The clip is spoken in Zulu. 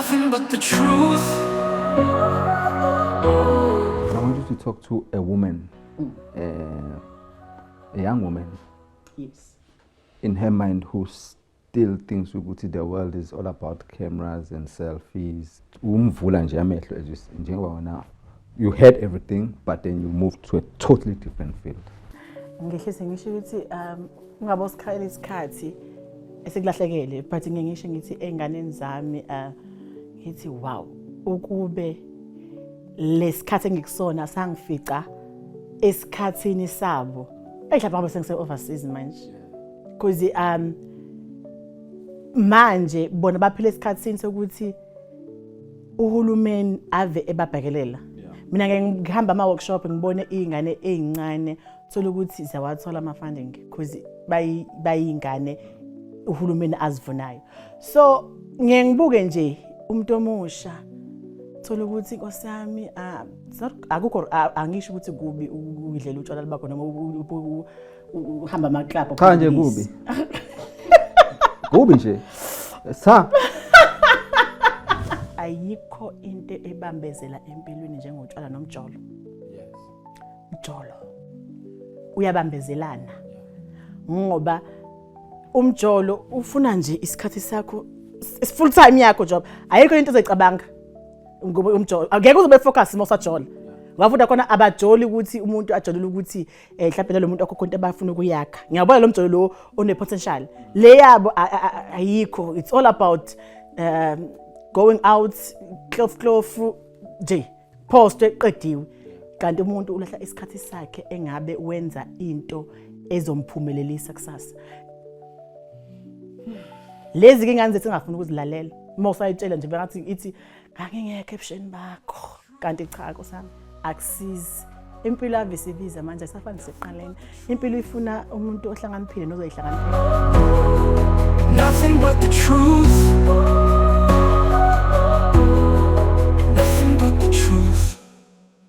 nothing but the truth. I want you to talk to a woman, a young woman. Yes. In her mind, who still thinks the world is all about cameras and selfies. You had everything, but then you moved to a totally different field. Ngisho ukuthi ungabe usikhalela isikhathi esikulahlekele but ngisho ngithi enganeni zami ngithi wow ukube lesikhathi engikusona sangifica esikhathini sabo mhlawumbe ngabe sengise overseas manje because manje bona baphila esikhathini sokuthi uhulumeni ave ebabhekelela. Mina ngihamba ama workshop ngibone izingane ezincane thola ukuthi ziyawathola ama funding because bayingane uhulumeni azivunayo. So ngibuke nje umuntu omusha thola ukuthi inkosi yami akukho angisho ukuthi kubi ukudlela utshwala bakho noma uhamba ama club Cha nje kubi. Kubi nje. Sa ayikho into ebambezela empilweni njengotshwala nomjolo. Yes. Umjolo uyabambezelana ngoba umjolo ufuna nje isikhathi sakho full time yakho job ayikho into ezicabanga ngoba umjolo angeke uzobe focus mosajola ngafunda khona abajoli ukuthi umuntu ajolile ukuthi mhlawumbe lo muntu akho konke abafuna ukuyakha ngiyabona lo mjolo lo one potential le yabo ayikho. It's all about going out clof nje post eqediwe kanti umuntu ulahla isikhathi sakhe engabe wenza into ezomphumelelisa kusasa. Lezi ke ngani singafuna ukuzilalela uma usayitshela nje ngathi ithi ngangingeke ebusheni bakho kanti cha nkosami akusizi. Impilo avisibiza manje asafana seqaleni. Impilo ifuna umuntu ohlakaniphile nozoyihlakaniphile. Nothing but the truth.